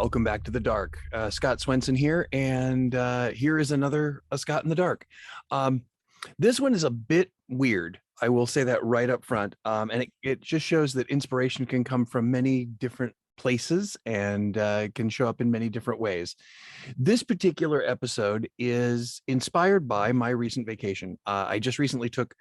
Welcome back to the dark. Scott Swenson here, and here is another A Scott in the Dark. Um, this one is a bit weird. I will say that right up front. And it just shows that inspiration can come from many different places and can show up in many different ways. This particular episode is inspired by my recent vacation. I just recently took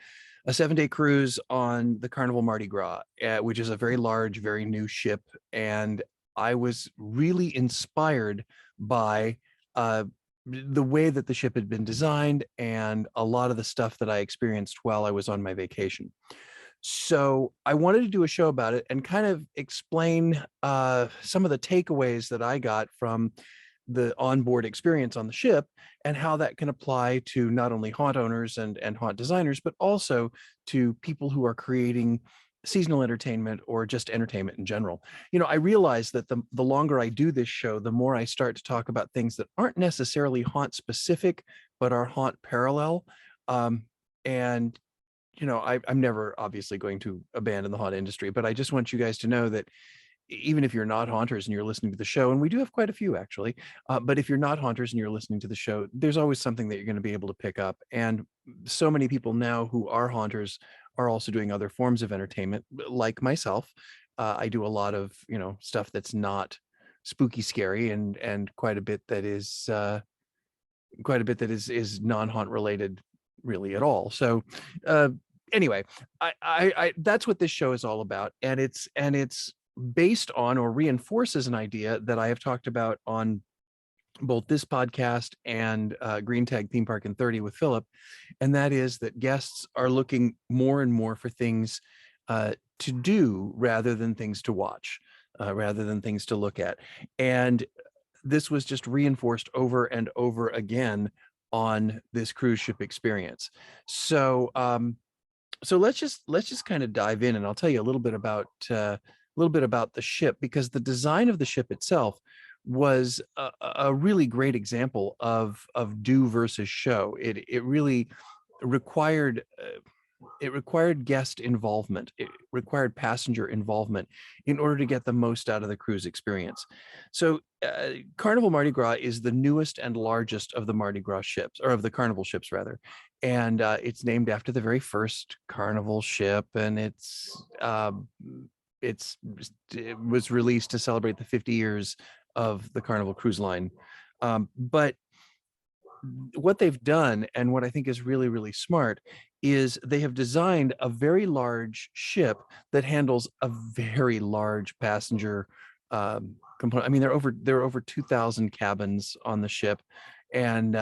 a 7-day cruise on the Carnival Mardi Gras, which is a very large, very new ship. And I was really inspired by the way that the ship had been designed and a lot of the stuff that I experienced while I was on my vacation. So I wanted to do a show about it and kind of explain some of the takeaways that I got from the onboard experience on the ship and how that can apply to not only haunt owners and haunt designers, but also to people who are creating seasonal entertainment or just entertainment in general. You know, I realize that the longer I do this show, the more I start to talk about things that aren't necessarily haunt specific, but are haunt parallel. And you know, I'm never obviously going to abandon the haunt industry, but I just want you guys to know that even if you're not haunters and you're listening to the show, and we do have quite a few actually, but if you're not haunters and you're listening to the show, there's always something that you're going to be able to pick up. And so many people now who are haunters are also doing other forms of entertainment, like myself. I do a lot of, you know, stuff that's not spooky, scary, and quite a bit that is is non-haunt related really at all. So anyway, I that's what this show is all about, and it's based on or reinforces an idea that I have talked about on both this podcast and Green Tag Theme Park in 30 with Philip, and that is that guests are looking more and more for things to do rather than things to watch, rather than things to look at. And this was just reinforced over and over again on this cruise ship experience. So so let's just kind of dive in, and I'll tell you a little bit about the ship, because the design of the ship itself was a really great example of do versus show. It really required guest involvement. It required passenger involvement in order to get the most out of the cruise experience. So Carnival Mardi Gras is the newest and largest of the Mardi Gras ships, or of the Carnival ships rather. And it's named after the very first Carnival ship, and it was released to celebrate the 50 years of the Carnival Cruise Line. But what they've done, and what I think is really, really smart, is they have designed a very large ship that handles a very large passenger component. I mean, there are over 2,000 cabins on the ship, and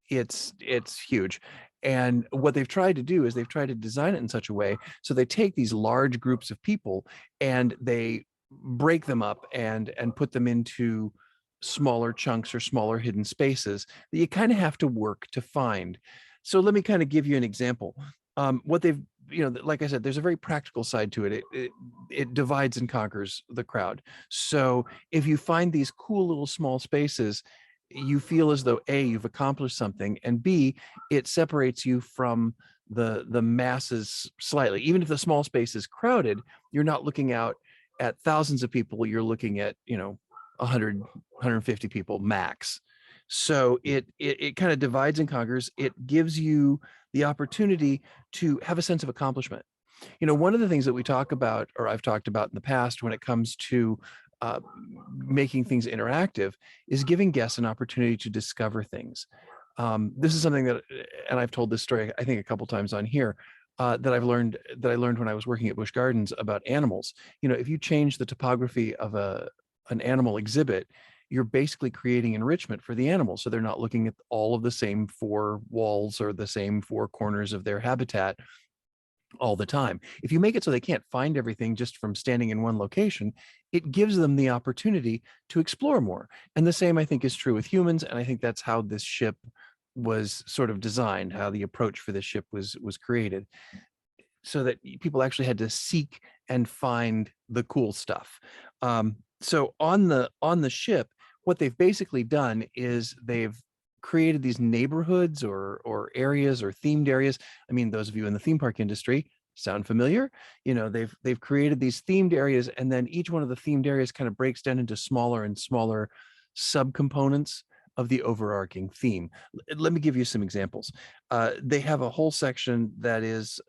it's huge. And what they've tried to do is they've tried to design it in such a way so they take these large groups of people and they break them up and put them into smaller chunks or smaller hidden spaces that you kind of have to work to find. So let me kind of give you an example. What they've, you know, like I said, there's a very practical side to it. It divides and conquers the crowd. So if you find these cool little small spaces, you feel as though A, you've accomplished something, and B, it separates you from the masses slightly. Even if the small space is crowded, you're not looking out at thousands of people, you're looking at, you know, 100, 150 people max. So it kind of divides and conquers. It gives you the opportunity to have a sense of accomplishment. You know, one of the things that we talk about, or I've talked about in the past when it comes to making things interactive, is giving guests an opportunity to discover things. This is something that, and I've told this story, I think, a couple times on here, that I learned when I was working at Busch Gardens about animals. You know, if you change the topography of an animal exhibit, you're basically creating enrichment for the animals. So they're not looking at all of the same four walls or the same four corners of their habitat all the time. If you make it so they can't find everything just from standing in one location, it gives them the opportunity to explore more. And the same, I think, is true with humans. And I think that's how this ship was sort of designed, how the approach for this ship was created, so that people actually had to seek and find the cool stuff. So on the ship, what they've basically done is they've created these neighborhoods or areas or themed areas. I mean, those of you in the theme park industry Sound familiar? You know, they've created these themed areas, and then each one of the themed areas kind of breaks down into smaller and smaller subcomponents of the overarching theme. Let me give you some examples. They have a whole section that is,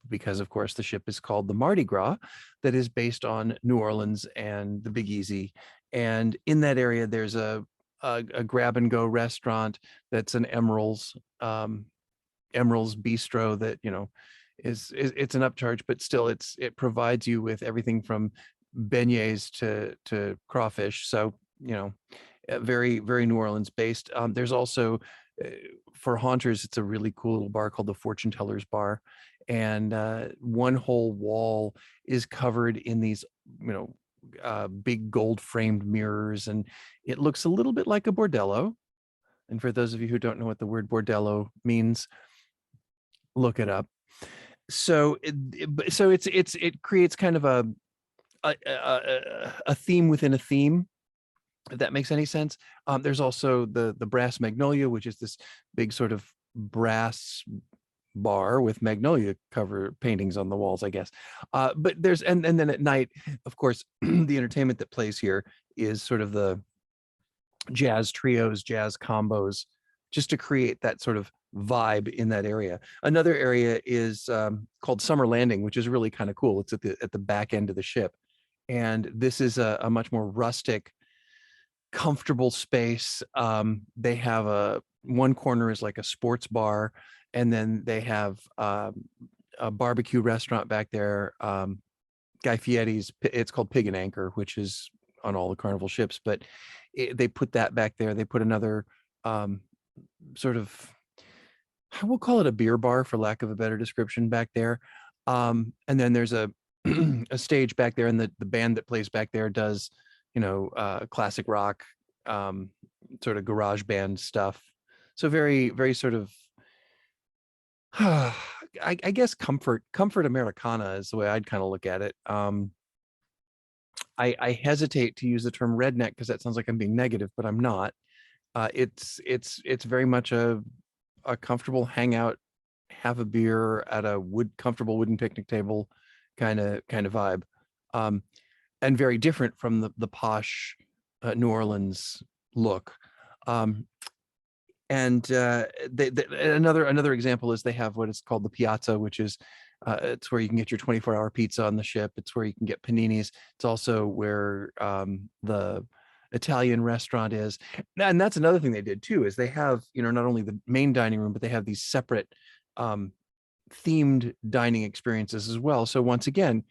because of course the ship is called the Mardi Gras, that is based on New Orleans and the Big Easy. And in that area, there's a grab and go restaurant that's an Emerald's Bistro that, you know, is it's an upcharge, but still it provides you with everything from beignets to crawfish. So, you know, very, very New Orleans based. There's also, for haunters, it's a really cool little bar called the Fortune Tellers Bar. And one whole wall is covered in these, you know, big gold framed mirrors. And it looks a little bit like a bordello. And for those of you who don't know what the word bordello means, look it up. So it creates kind of a theme within a theme, if that makes any sense. There's also the Brass Magnolia, which is this big sort of brass bar with magnolia cover paintings on the walls, I guess. But there's and then at night, of course, the entertainment that plays here is sort of the jazz trios, jazz combos, just to create that sort of vibe in that area. Another area is called Summer Landing, which is really kind of cool. It's at the back end of the ship, and this is a much more rustic, comfortable space. They have one corner is like a sports bar, and then they have a barbecue restaurant back there. Guy Fieri's, it's called Pig and Anchor, which is on all the Carnival ships, but they put that back there. They put another sort of, I will call it a beer bar for lack of a better description back there. And then there's a a stage back there, and the band that plays back there does, you know, classic rock, sort of garage band stuff. So very, very sort of, I guess comfort Americana is the way I'd kind of look at it. I hesitate to use the term redneck because that sounds like I'm being negative, but I'm not. It's very much a comfortable hangout, have a beer at a comfortable wooden picnic table kind of vibe, and very different from the posh New Orleans look. And another example is they have what is called the Piazza, which is it's where you can get your 24-hour pizza on the ship. It's where you can get paninis. It's also where the Italian restaurant is. And that's another thing they did too, is they have, you know, not only the main dining room, but they have these separate themed dining experiences as well. So once again,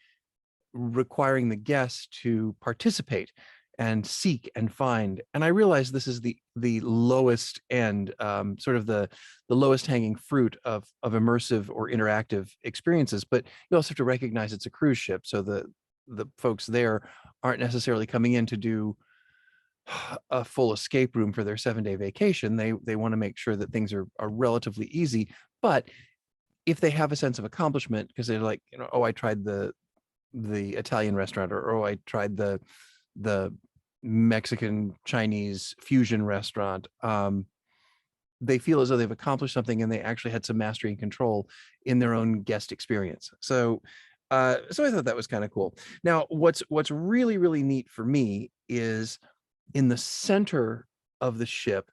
requiring the guests to participate and seek and find. And I realize this is the lowest end, sort of the lowest hanging fruit of immersive or interactive experiences, but you also have to recognize it's a cruise ship. So the folks there aren't necessarily coming in to do a full escape room for their 7-day vacation. They want to make sure that things are relatively easy. But if they have a sense of accomplishment, because they're like, you know, oh, I tried the Italian restaurant, or oh, I tried the Mexican Chinese fusion restaurant, they feel as though they've accomplished something and they actually had some mastery and control in their own guest experience. So I thought that was kind of cool. Now, what's really, really neat for me is in the center of the ship,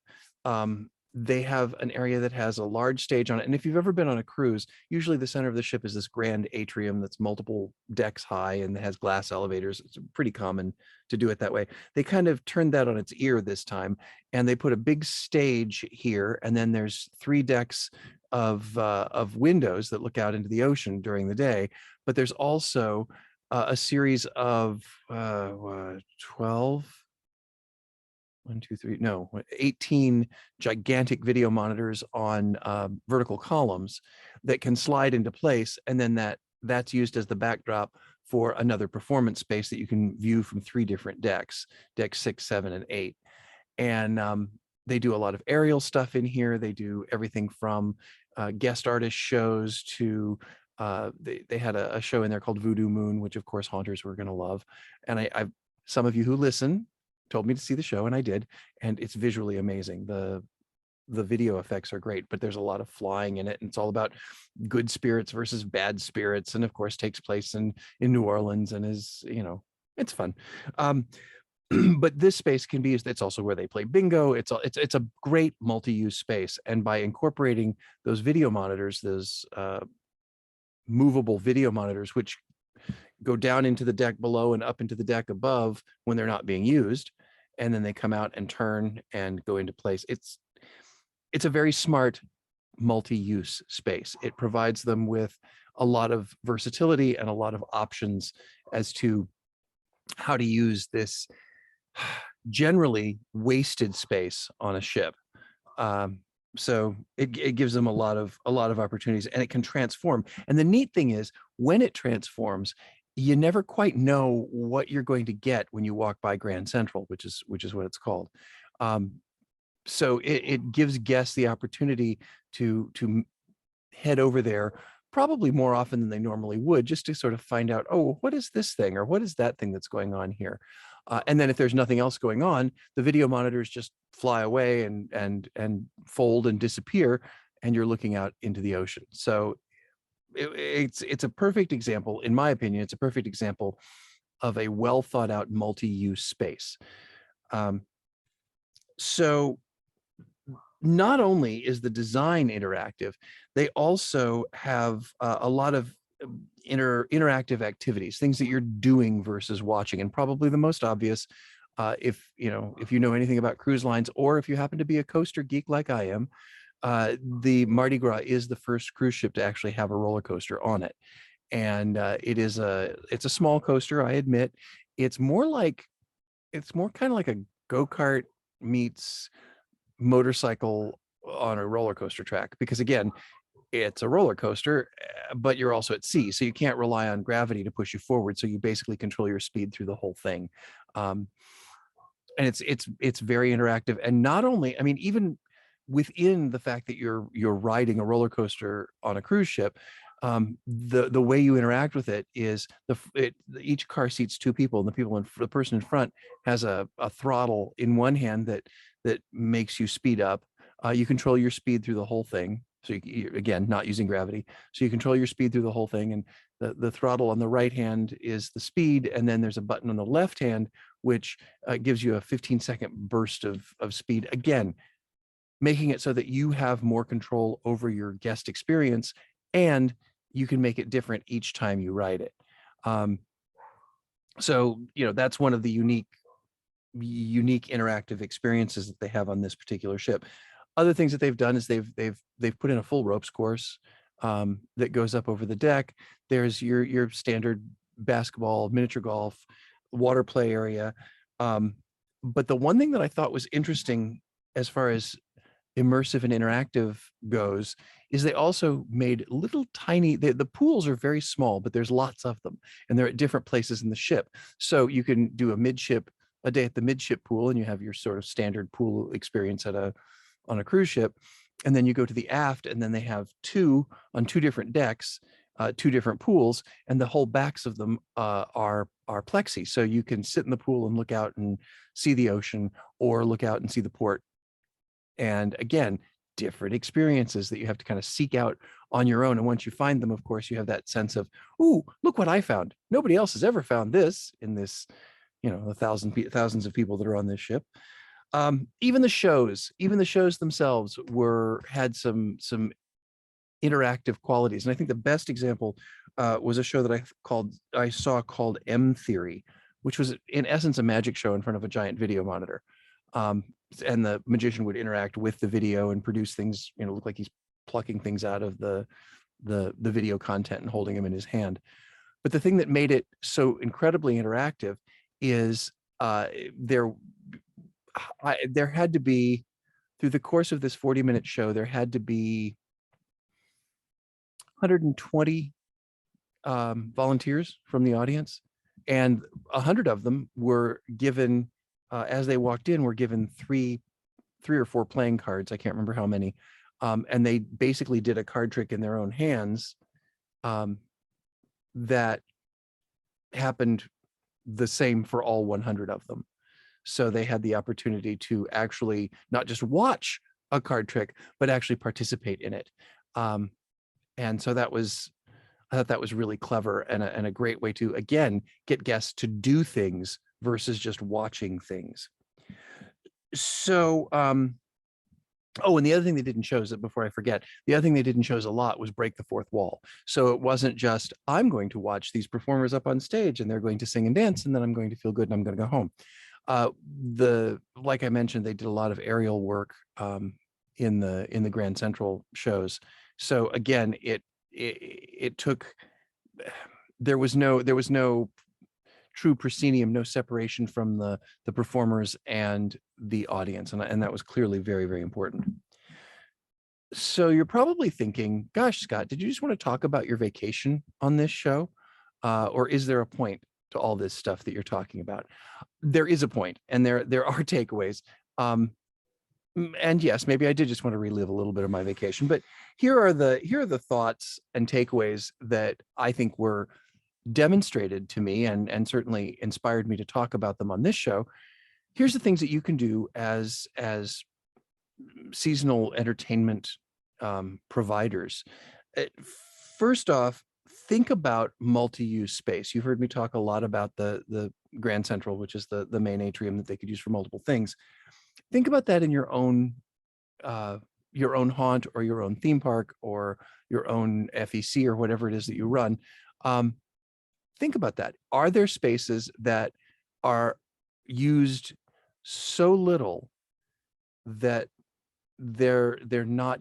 they have an area that has a large stage on it. And if you've ever been on a cruise, usually the center of the ship is this grand atrium that's multiple decks high and has glass elevators. It's pretty common to do it that way. They kind of turned that on its ear this time, and they put a big stage here, and then there's 3 decks of windows that look out into the ocean during the day. But there's also a series of 12 1, 2, 3, no, 18 gigantic video monitors on vertical columns that can slide into place. And then that's used as the backdrop for another performance space that you can view from 3 different decks, decks 6, 7, and 8. And they do a lot of aerial stuff in here. They do everything from guest artist shows to they had a show in there called Voodoo Moon, which of course haunters were going to love. And I some of you who listen told me to see the show, and I did, and it's visually amazing. the video effects are great, but there's a lot of flying in it, and it's all about good spirits versus bad spirits, and of course takes place in New Orleans, and is, you know, it's fun. But this space can be used. It's also where they play bingo. It's a great multi-use space, and by incorporating those video monitors, those movable video monitors, which go down into the deck below and up into the deck above when they're not being used, and then they come out and turn and go into place. It's a very smart multi-use space. It provides them with a lot of versatility and a lot of options as to how to use this generally wasted space on a ship. So it gives them a lot of opportunities, and it can transform. And the neat thing is, when it transforms, you never quite know what you're going to get when you walk by Grand Central, which is what it's called. So it gives guests the opportunity to head over there probably more often than they normally would, just to sort of find out, oh, what is this thing, or what is that thing that's going on here? And then if there's nothing else going on, the video monitors just fly away and fold and disappear, and you're looking out into the ocean. So it's a perfect example, in my opinion. It's a perfect example of a well thought out multi-use space. So not only is the design interactive, they also have a lot of interactive activities, things that you're doing versus watching. And probably the most obvious, if you know anything about cruise lines, or if you happen to be a coaster geek like I am, the Mardi Gras is the first cruise ship to actually have a roller coaster on it. And it's a small coaster, I admit. It's more kind of like a go-kart meets motorcycle on a roller coaster track, because again, it's a roller coaster, but you're also at sea, so you can't rely on gravity to push you forward. So you basically control your speed through the whole thing. And it's very interactive. And not only, I mean, even within the fact that you're riding a roller coaster on a cruise ship, the way you interact with it is each car seats two people, and the person in front has a throttle in one hand that makes you speed up. You control your speed through the whole thing. So again, not using gravity. So you control your speed through the whole thing, and the throttle on the right hand is the speed, and then there's a button on the left hand which gives you a 15-second burst of speed. Again, making it so that you have more control over your guest experience, and you can make it different each time you ride it. So that's one of the unique interactive experiences that they have on this particular ship. Other things that they've done is they've put in a full ropes course that goes up over the deck. There's your standard basketball, miniature golf, water play area. But the one thing that I thought was interesting as far as immersive and interactive goes is they also made little tiny, the pools are very small, but there's lots of them, and they're at different places in the ship. So you can do a day at the midship pool, and you have your sort of standard pool experience on a cruise ship. And then you go to the aft, and then they have two on two different decks, two different pools, and the whole backs of them are plexi. So you can sit in the pool and look out and see the ocean, or look out and see the port. And again, different experiences that you have to kind of seek out on your own. And once you find them, of course, you have that sense of, ooh, look what I found. Nobody else has ever found this in this, the thousands of people that are on this ship. Even the shows themselves had some interactive qualities. And I think the best example was a show that I saw called M Theory, which was in essence a magic show in front of a giant video monitor. And the magician would interact with the video and produce things, look like he's plucking things out of the video content and holding them in his hand. But the thing that made it so incredibly interactive is there had to be, through the course of this 40-minute show, there had to be 120 volunteers from the audience, and 100 of them were given, as they walked in, were given three or four playing cards. I can't remember how many. And they basically did a card trick in their own hands that happened the same for all 100 of them. So they had the opportunity to actually not just watch a card trick, but actually participate in it. And so I thought that was really clever and a great way to, again, get guests to do things versus just watching things. So, oh, and the other thing they didn't show is that, before I forget, the other thing they didn't show a lot was break the fourth wall. So it wasn't just, I'm going to watch these performers up on stage and they're going to sing and dance, and then I'm going to feel good and I'm going to go home. Like I mentioned, they did a lot of aerial work in the Grand Central shows. So again, it took, there was no true proscenium, no separation from the performers and the audience, and that was clearly very, very important. So you're probably thinking, gosh, Scott, did you just want to talk about your vacation on this show? Or is there a point to all this stuff that you're talking about? There is a point, and there are takeaways. And yes, maybe I did just want to relive a little bit of my vacation, but here are the thoughts and takeaways that I think were demonstrated to me and certainly inspired me to talk about them on this show. Here's the things that you can do as seasonal entertainment providers. First off, think about multi-use space. You've heard me talk a lot about the Grand Central, which is the main atrium that they could use for multiple things. Think about that in your own haunt or your own theme park or your own FEC or whatever it is that you run. Think about that. Are there spaces that are used so little that they're not,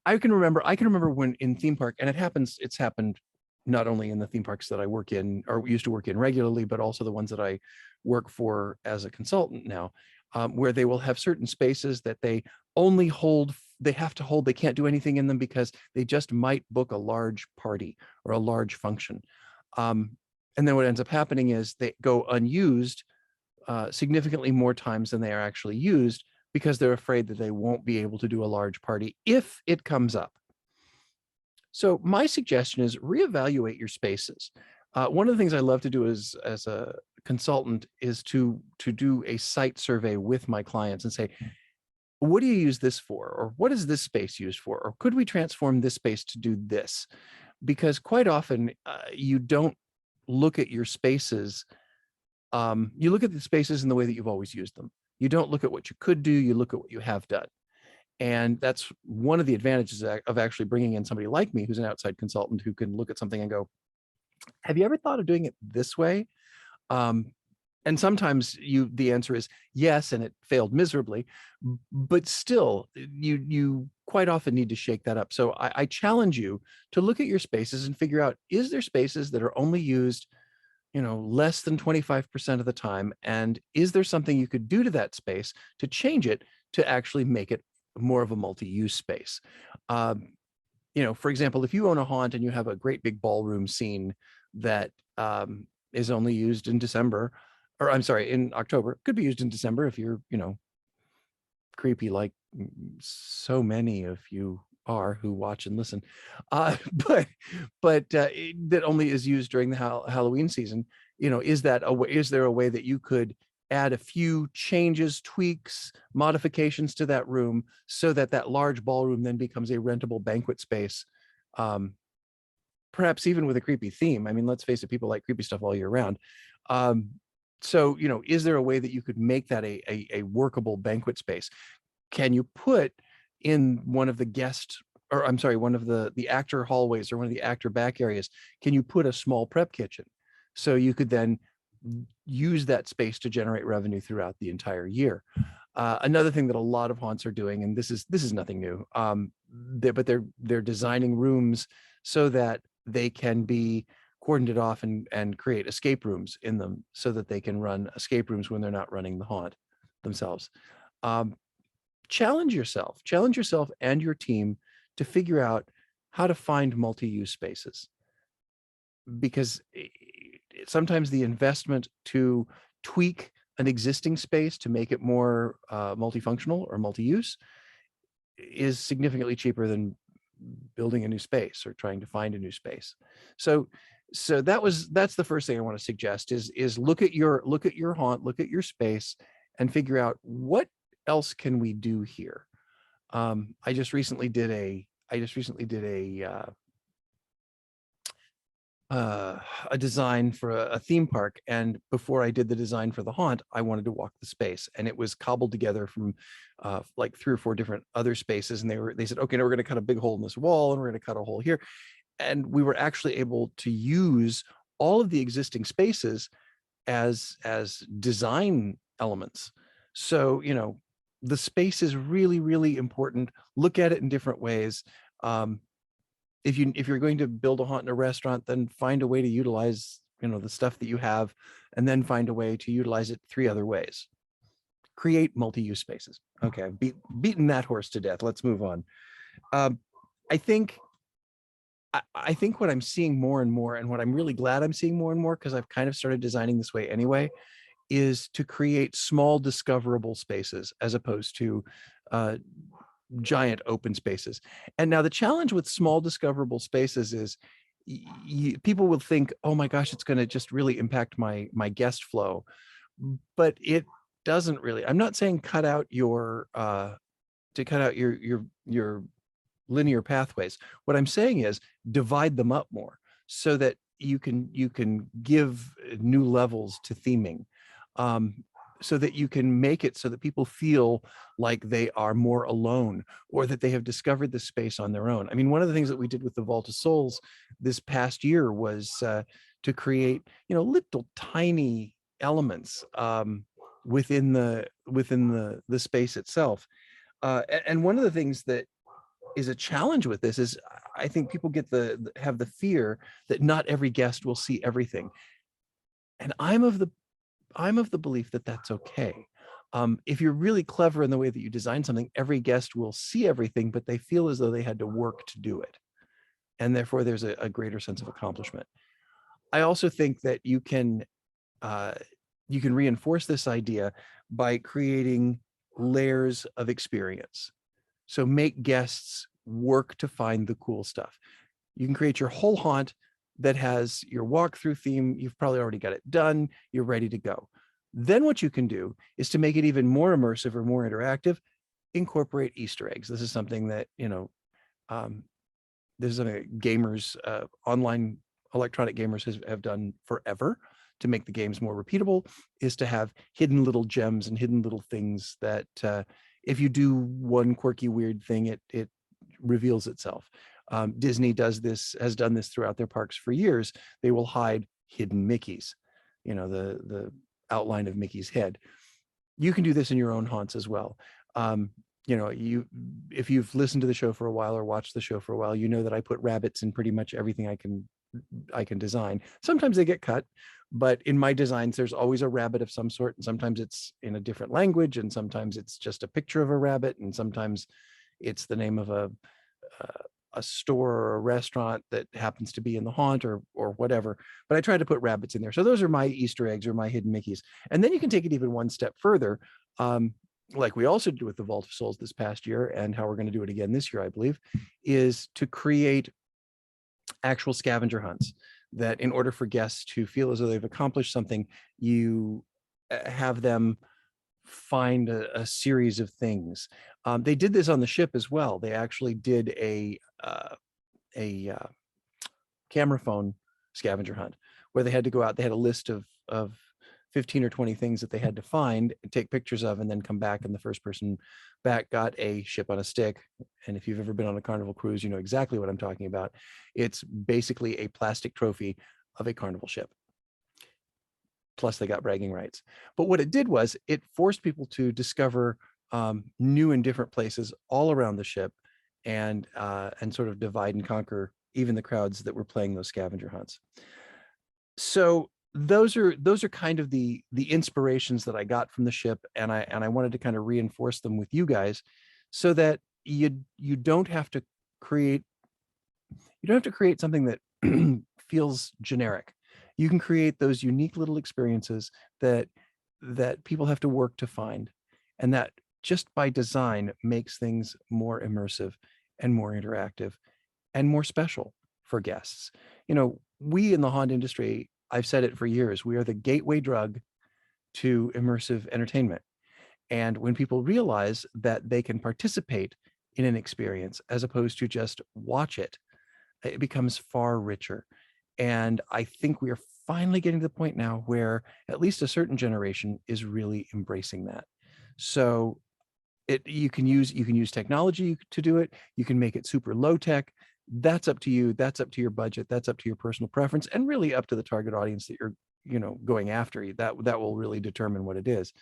I can remember when in theme park, and it's happened not only in the theme parks that I work in or used to work in regularly, but also the ones that I work for as a consultant now, where they will have certain spaces that they only hold, they have to hold, they can't do anything in them because they just might book a large party or a large function. And then what ends up happening is they go unused significantly more times than they are actually used, because they're afraid that they won't be able to do a large party if it comes up. So my suggestion is reevaluate your spaces. One of the things I love to do as a consultant is to do a site survey with my clients and say, what do you use this for? Or what is this space used for? Or could we transform this space to do this? Because quite often you don't look at your spaces. You look at the spaces in the way that you've always used them. You don't look at what you could do, you look at what you have done. And that's one of the advantages of actually bringing in somebody like me, who's an outside consultant, who can look at something and go, have you ever thought of doing it this way? And sometimes the answer is yes, and it failed miserably, but still you quite often need to shake that up. So I challenge you to look at your spaces and figure out, is there spaces that are only used less than 25% of the time? And is there something you could do to that space to change it to actually make it more of a multi-use space? For example, if you own a haunt and you have a great big ballroom scene that is only used in December, or I'm sorry, in October, could be used in December if you're, creepy like so many of you are who watch and listen, but that only is used during the Halloween season. Is there a way that you could add a few changes, tweaks, modifications to that room so that large ballroom then becomes a rentable banquet space, perhaps even with a creepy theme? I mean, let's face it, people like creepy stuff all year round. So, is there a way that you could make that a workable banquet space? Can you put in one of the one of the actor hallways or one of the actor back areas, can you put a small prep kitchen? So you could then use that space to generate revenue throughout the entire year. Another thing that a lot of haunts are doing, and this is nothing new, but they're designing rooms so that they can be cordoned off and create escape rooms in them, so that they can run escape rooms when they're not running the haunt themselves. Challenge yourself and your team to figure out how to find multi-use spaces, because sometimes the investment to tweak an existing space to make it more multifunctional or multi-use is significantly cheaper than building a new space or trying to find a new space. So that's the first thing I want to suggest is look at your haunt, look at your space, and figure out what else can we do here? I just recently did a design for a theme park, and before I did the design for the haunt, I wanted to walk the space, and it was cobbled together from like 3 or 4 different other spaces, and they said, okay, now we're going to cut a big hole in this wall, and we're going to cut a hole here, and we were actually able to use all of the existing spaces as design elements. So, the space is really, really important. Look at it in different ways. If you're going to build a haunt in a restaurant, then find a way to utilize, the stuff that you have, and then find a way to utilize it 3 other ways. Create multi-use spaces. Okay, I've beaten that horse to death. Let's move on. I think what I'm seeing more and more, and what I'm really glad I'm seeing more and more, because I've kind of started designing this way anyway, is to create small discoverable spaces as opposed to giant open spaces. And now the challenge with small discoverable spaces is people will think, oh my gosh, it's going to just really impact my guest flow, but it doesn't really. I'm not saying cut out your linear pathways. What I'm saying is divide them up more so that you can give new levels to theming, so that you can make it so that people feel like they are more alone, or that they have discovered the space on their own. I mean, one of the things that we did with the Vault of Souls this past year was to create, little tiny elements within the space itself. And one of the things that is a challenge with this is I think people have the fear that not every guest will see everything. And I'm of the belief that that's okay. If you're really clever in the way that you design something, every guest will see everything, but they feel as though they had to work to do it. And therefore there's a greater sense of accomplishment. I also think that you can reinforce this idea by creating layers of experience. So make guests work to find the cool stuff. You can create your whole haunt that has your walkthrough theme. You've probably already got it done. You're ready to go. Then what you can do is to make it even more immersive or more interactive, incorporate Easter eggs. This is something that, gamers, online electronic gamers have done forever to make the games more repeatable, is to have hidden little gems and hidden little things that if you do one quirky, weird thing, it reveals itself. Disney has done this throughout their parks for years. They will hide hidden Mickeys, the outline of Mickey's head. You can do this in your own haunts as well. If you've listened to the show for a while or watched the show for a while, you know that I put rabbits in pretty much everything I can design. Sometimes they get cut, but in my designs, there's always a rabbit of some sort. And sometimes it's in a different language, and sometimes it's just a picture of a rabbit, and sometimes it's the name of a store or a restaurant that happens to be in the haunt or whatever. But I try to put rabbits in there. So those are my Easter eggs or my hidden Mickeys. And then you can take it even one step further, like we also did with the Vault of Souls this past year, and how we're going to do it again this year, I believe, is to create actual scavenger hunts that, in order for guests to feel as though they've accomplished something, you have them find a series of things. They did this on the ship as well. They actually did a camera phone scavenger hunt where they had to go out. They had a list of 15 or 20 things that they had to find, take pictures of, and then come back. And the first person back got a ship on a stick. And if you've ever been on a Carnival cruise, you know exactly what I'm talking about. It's basically a plastic trophy of a Carnival ship. Plus they got bragging rights. But what it did was it forced people to discover new and different places all around the ship, and sort of divide and conquer even the crowds that were playing those scavenger hunts. So those are kind of the inspirations that I got from the ship, and I wanted to kind of reinforce them with you guys, so that you don't have to create something that feels generic. You can create those unique little experiences that people have to work to find, and that just by design makes things more immersive and more interactive and more special for guests. We in the haunt industry, I've said it for years, we are the gateway drug to immersive entertainment. And when people realize that they can participate in an experience as opposed to just watch it, it becomes far richer. And I think we are finally getting to the point now where at least a certain generation is really embracing that. So you can use technology to do it. You can make it super low tech. That's up to you. That's up to your budget. That's up to your personal preference, and really up to the target audience that you're going after. That will really determine what it is.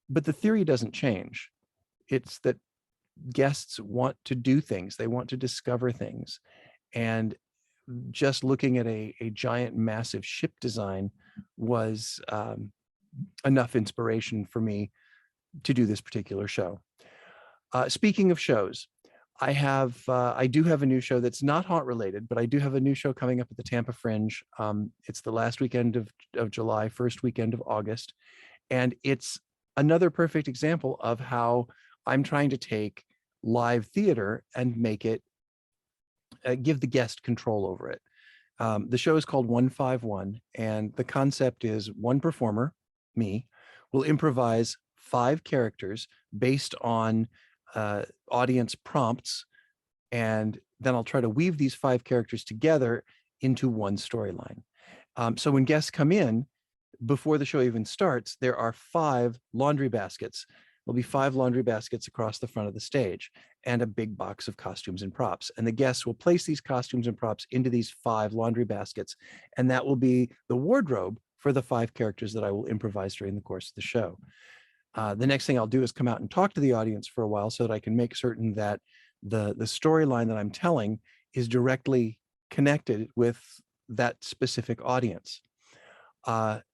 But the theory doesn't change. It's that guests want to do things. They want to discover things. And just looking at a giant, massive ship design was enough inspiration for me to do this particular show. Speaking of shows, I do have a new show that's not haunt related, but I do have a new show coming up at the Tampa Fringe. It's the last weekend of July, first weekend of August. And it's another perfect example of how I'm trying to take live theater and make it, give the guest control over it. The show is called 151, and the concept is one performer, me, will improvise 5 characters based on audience prompts, and then I'll try to weave these 5 characters together into one storyline. So when guests come in, before the show even starts, there are 5 laundry baskets. There'll be 5 laundry baskets across the front of the stage and a big box of costumes and props. And the guests will place these costumes and props into these 5 laundry baskets, and that will be the wardrobe for the 5 characters that I will improvise during the course of the show. The next thing I'll do is come out and talk to the audience for a while so that I can make certain that the storyline that I'm telling is directly connected with that specific audience.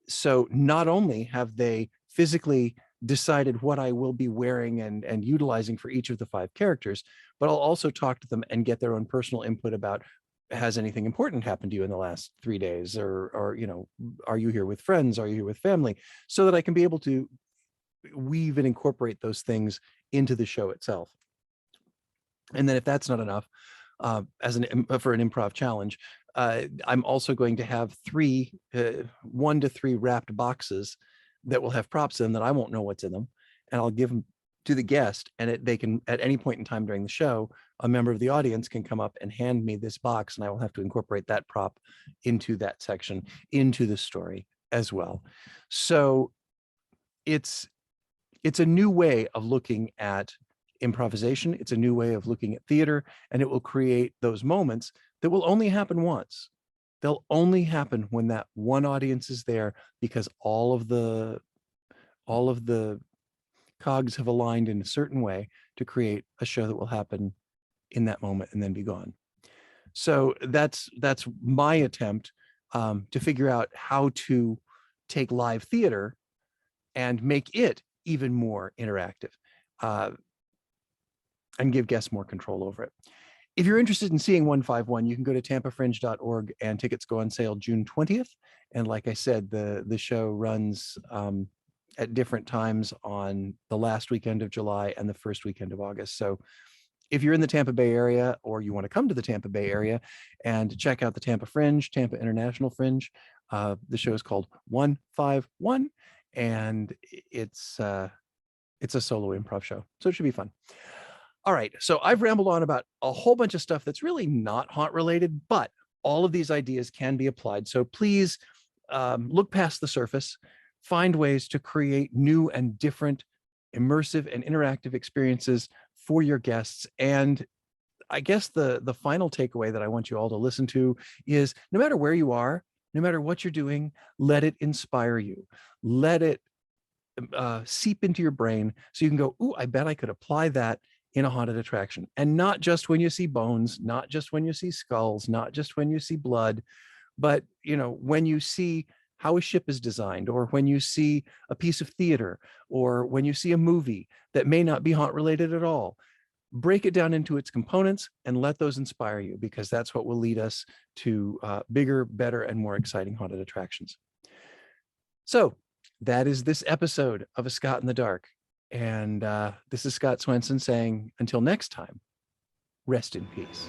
So not only have they physically decided what I will be wearing and utilizing for each of the 5 characters, but I'll also talk to them and get their own personal input about, has anything important happened to you in the last 3 days? Or are you here with friends? Are you here with family? So that I can be able to weave and incorporate those things into the show itself. And then if that's not enough, for an improv challenge, I'm also going to have 1 to 3 wrapped boxes that will have props in that I won't know what's in them, and I'll give them to the guest, and they can, at any point in time during the show, a member of the audience can come up and hand me this box, and I will have to incorporate that prop into that section, into the story as well. So it's a new way of looking at improvisation. It's a new way of looking at theater, and it will create those moments that will only happen once. They'll only happen when that one audience is there, because all of the cogs have aligned in a certain way to create a show that will happen in that moment and then be gone. So that's my attempt to figure out how to take live theater and make it even more interactive, and give guests more control over it. If you're interested in seeing 151, you can go to tampafringe.org, and tickets go on sale June 20th. And like I said, the show runs at different times on the last weekend of July and the first weekend of August. So if you're in the Tampa Bay area, or you want to come to the Tampa Bay area and check out the Tampa Fringe, Tampa International Fringe, the show is called 151, and it's a solo improv show. So it should be fun. All right, so I've rambled on about a whole bunch of stuff that's really not haunt related, but all of these ideas can be applied. So please look past the surface, find ways to create new and different immersive and interactive experiences for your guests. And I guess the final takeaway that I want you all to listen to is, no matter where you are, no matter what you're doing, let it inspire you. Let it seep into your brain so you can go, ooh, I bet I could apply that in a haunted attraction. And not just when you see bones, not just when you see skulls, not just when you see blood, but when you see how a ship is designed, or when you see a piece of theater, or when you see a movie that may not be haunt related at all. Break it down into its components and let those inspire you, because that's what will lead us to bigger, better, and more exciting haunted attractions. So that is this episode of A Scott in the Dark. And this is Scott Swenson saying, until next time, rest in peace.